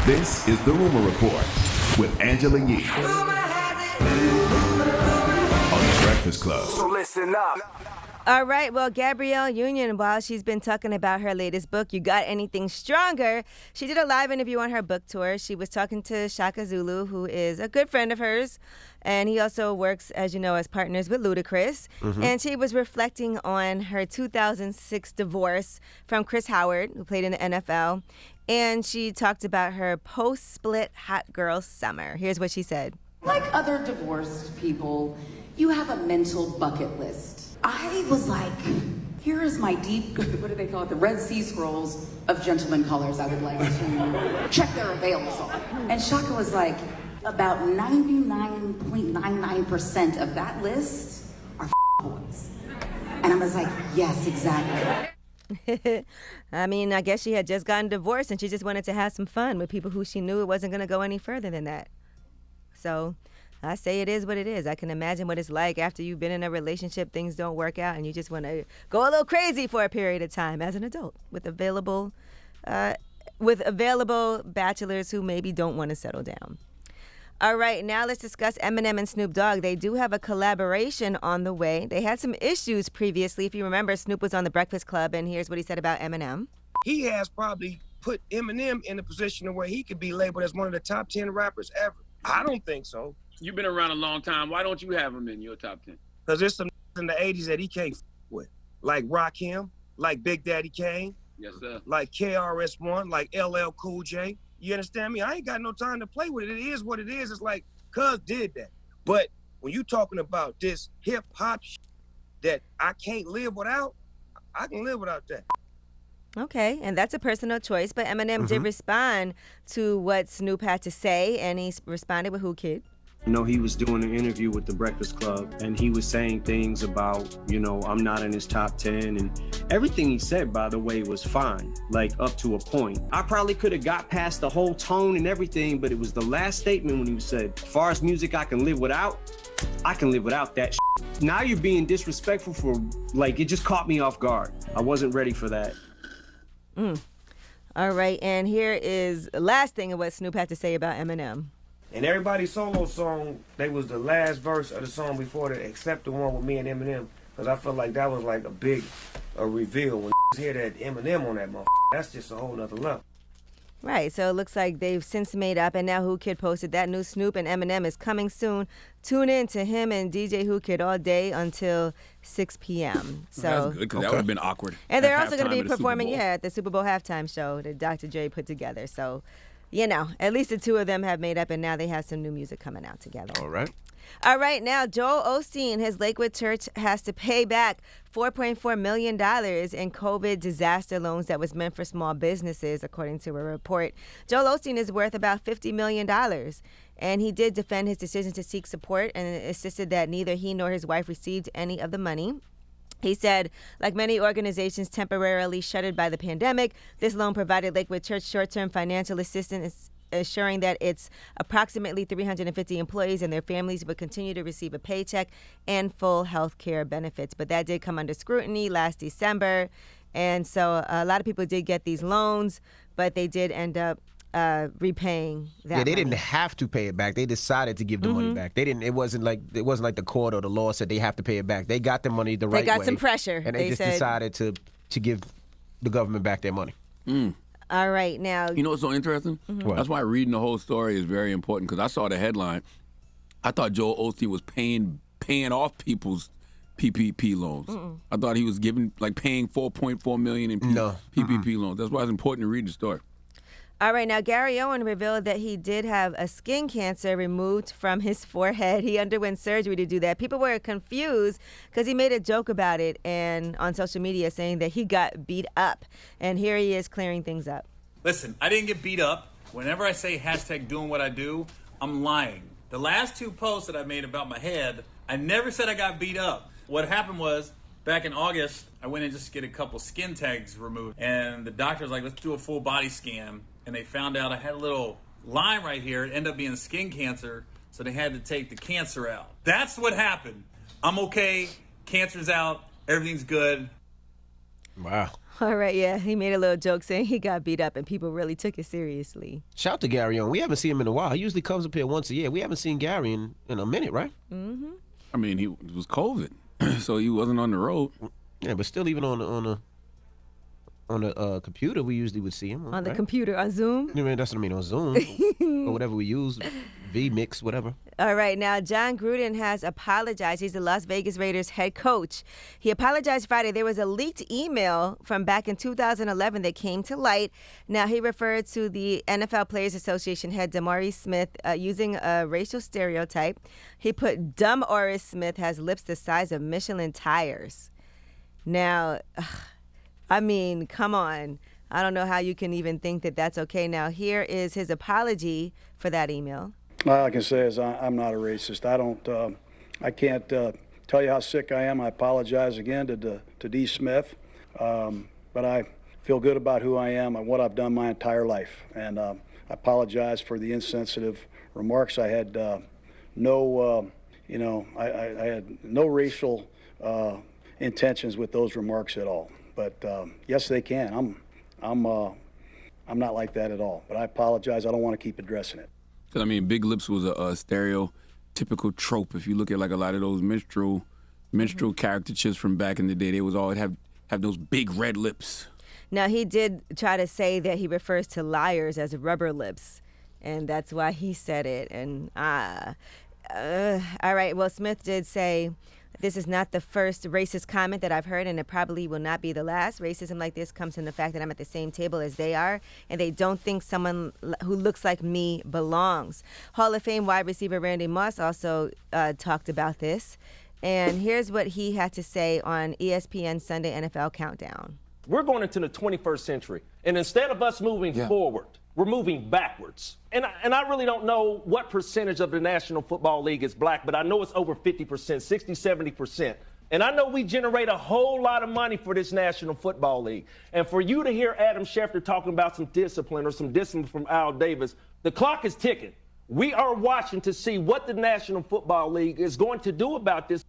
This is The Rumor Report with Angela Yee on The Breakfast Club. So listen up. All right, well, Gabrielle Union, while she's been talking about her latest book, You Got Anything Stronger, she did a live interview on her book tour. She was talking to Shaka Zulu, who is a good friend of hers, and he also works, as you know, as partners with Ludacris. And she was reflecting on her 2006 divorce from Chris Howard, who played in the NFL, and she talked about her post-split hot girl summer. Here's what she said. Like other divorced people, you have a mental bucket list. I was like, here is my deep, what do they call it? The Red Sea Scrolls of gentleman colors I would like to check their avails on. And Shaka was like, about 99.99% of that list are boys. And I was like, yes, exactly. I mean, I guess she had just gotten divorced and she just wanted to have some fun with people who she knew it wasn't going to go any further than that. So I say it is what it is. I can imagine what it's like after you've been in a relationship, things don't work out, and you just want to go a little crazy for a period of time as an adult with available bachelors who maybe don't want to settle down. All right, now let's discuss Eminem and Snoop Dogg. They do have a collaboration on the way. They had some issues previously. If you remember, Snoop was on The Breakfast Club, and here's what he said about Eminem. He has probably put Eminem in a position where he could be labeled as one of the top 10 rappers ever. I don't think so. You've been around a long time. Why don't you have him in your top 10? Because there's some in the 80s that he can't with. Like Rakim, like Big Daddy Kane. Yes, sir. Like KRS-One, like LL Cool J. You understand me? I ain't got no time to play with it. It is what it is. It's like, cuz did that. But when you talking about this hip-hop that I can't live without, I can live without that. Okay, and that's a personal choice, but Eminem did respond to what Snoop had to say, and he responded with Who Kid? You know, he was doing an interview with The Breakfast Club, and he was saying things about, you know, I'm not in his top 10, and everything he said, by the way, was fine, like up to a point. I probably could have got past the whole tone and everything, but it was the last statement when he said, as far as music I can live without, I can live without that shit. Now you're being disrespectful for, like, it just caught me off guard. I wasn't ready for that. All right, and here is the last thing of what Snoop had to say about Eminem. And everybody's solo song, they was the last verse of the song before the except the one with me and Eminem. Because I felt like that was like a big reveal. When hear that Eminem on that motherfucker, that's just a whole nother level. Right, so it looks like they've since made up, and now Who Kid posted that new Snoop and Eminem is coming soon. Tune in to him and DJ Who Kid all day until 6 p.m. So That's good, because that would have been awkward. And they're also going to be at the Super performing, Bowl. at the Super Bowl halftime show that Dr. Dre put together. So, you know, at least the two of them have made up, and now they have some new music coming out together. All right. All right, now Joel Osteen, his Lakewood church, has to pay back $4.4 million in COVID disaster loans that was meant for small businesses, according to a report. Joel Osteen is worth about $50 million, and he did defend his decision to seek support and insisted that neither he nor his wife received any of the money. He said, like many organizations temporarily shuttered by the pandemic, this loan provided Lakewood Church short-term financial assistance, assuring that its approximately 350 employees and their families would continue to receive a paycheck and full health care benefits. But that did come under scrutiny last December. And so a lot of people did get these loans, but they did end up repaying that. Yeah, they money. didn't have to pay it back. They decided to give the money back. They didn't. It wasn't like the court or the law said they have to pay it back. They got the money the right way. They got some pressure. And they just decided to give the government back their money. All right, now. You know what's so interesting? What? That's why reading the whole story is very important, because I saw the headline. I thought Joel Osteen was paying off people's PPP loans. I thought he was paying $4.4 million in PPP loans. That's why it's important to read the story. All right, now Gary Owen revealed that he did have a skin cancer removed from his forehead. He underwent surgery to do that. People were confused because he made a joke about it and on social media saying that he got beat up. And here he is clearing things up. Listen, I didn't get beat up. Whenever I say hashtag doing what I do, I'm lying. The last two posts that I made about my head, I never said I got beat up. What happened was, back in August, I went in just to get a couple skin tags removed. And the doctor was like, let's do a full body scan. And they found out I had a little line right here. It ended up being skin cancer, so they had to take the cancer out. That's what happened. I'm okay. Cancer's out. Everything's good. Wow. All right, yeah. He made a little joke saying he got beat up and people really took it seriously. Shout out to Gary on. We haven't seen him in a while. He usually comes up here once a year. We haven't seen Gary in a minute, right? Mm-hmm. I mean, it was COVID, so he wasn't on the road. Yeah, but still, even on the computer, we usually would see him. On the computer, on Zoom? I mean, that's what I mean, on Zoom or whatever we use, vMix, whatever. All right, now Jon Gruden has apologized. He's the Las Vegas Raiders head coach. He apologized Friday. There was a leaked email from back in 2011 that came to light. Now, he referred to the NFL Players Association head, Damari Smith, using a racial stereotype. He put, "Dumb Oris Smith has lips the size of Michelin tires." Now, I mean, come on. I don't know how you can even think that that's okay. Now, here is his apology for that email. All I can say is I'm not a racist. I can't tell you how sick I am. I apologize again to D. Smith, but I feel good about who I am and what I've done my entire life. And I apologize for the insensitive remarks. I had I had no racial intentions with those remarks at all. But yes, they can. I'm not like that at all. But I apologize. I don't want to keep addressing it. Because, I mean, big lips was a stereotypical trope. If you look at like a lot of those minstrel caricatures from back in the day, they was always have those big red lips. Now, he did try to say that he refers to liars as rubber lips, and that's why he said it. And all right, well, Smith did say, "This is not the first racist comment that I've heard, and it probably will not be the last. Racism like this comes from the fact that I'm at the same table as they are, and they don't think someone who looks like me belongs." Hall of Fame wide receiver Randy Moss also talked about this, and here's what he had to say on ESPN Sunday NFL Countdown. We're going into the 21st century, and instead of us moving forward, we're moving backwards. And I really don't know what percentage of the National Football League is black, but I know it's over 50%, 60, 70%. And I know we generate a whole lot of money for this National Football League. And for you to hear Adam Schefter talking about some discipline from Al Davis, the clock is ticking. We are watching to see what the National Football League is going to do about this.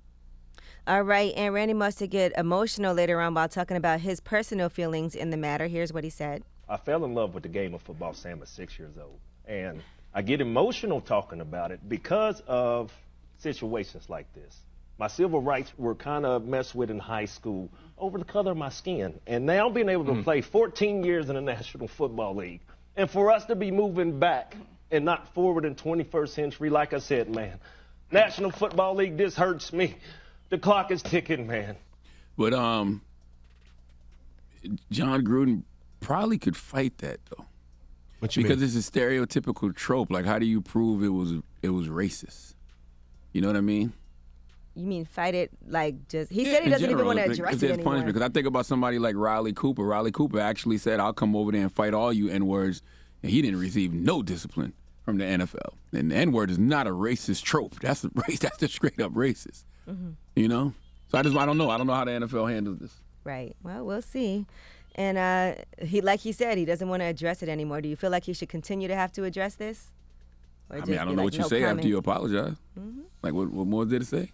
All right, and Randy Moss did get emotional later on while talking about his personal feelings in the matter. Here's what he said. I fell in love with the game of football since I was 6 years old. And I get emotional talking about it because of situations like this. My civil rights were kind of messed with in high school over the color of my skin. And now being able to play 14 years in the National Football League. And for us to be moving back and not forward in 21st century, like I said, man, National Football League, this hurts me. The clock is ticking, man. But Jon Gruden probably could fight that, though. What you because mean? it's a stereotypical trope. Like, how do you prove it was racist? You know what I mean? You mean fight it like just... He said he doesn't even want to address it anymore. Punishment, because I think about somebody like Riley Cooper. Riley Cooper actually said, "I'll come over there and fight all you N-words," and he didn't receive no discipline from the NFL. And the N-word is not a racist trope. That's a straight up racist. Mm-hmm. You know? So I don't know. I don't know how the NFL handles this. Right. Well, we'll see. And like he said, he doesn't want to address it anymore. Do you feel like he should continue to have to address this? I mean, I don't know what you say after you apologize. Mm-hmm. Like, what more did it say?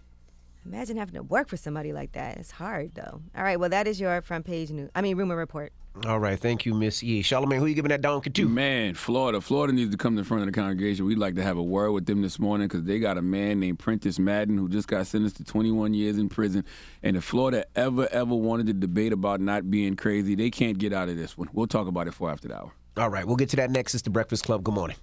Imagine having to work for somebody like that. It's hard, though. All right, well, that is your front page rumor report. All right, thank you, Miss E. Charlamagne, who you giving that donkey to? Man, Florida. Florida needs to come to the front of the congregation. We'd like to have a word with them this morning because they got a man named Prentice Madden who just got sentenced to 21 years in prison. And if Florida ever wanted to debate about not being crazy, they can't get out of this one. We'll talk about it for after the hour. All right, we'll get to that next. It's The Breakfast Club. Good morning.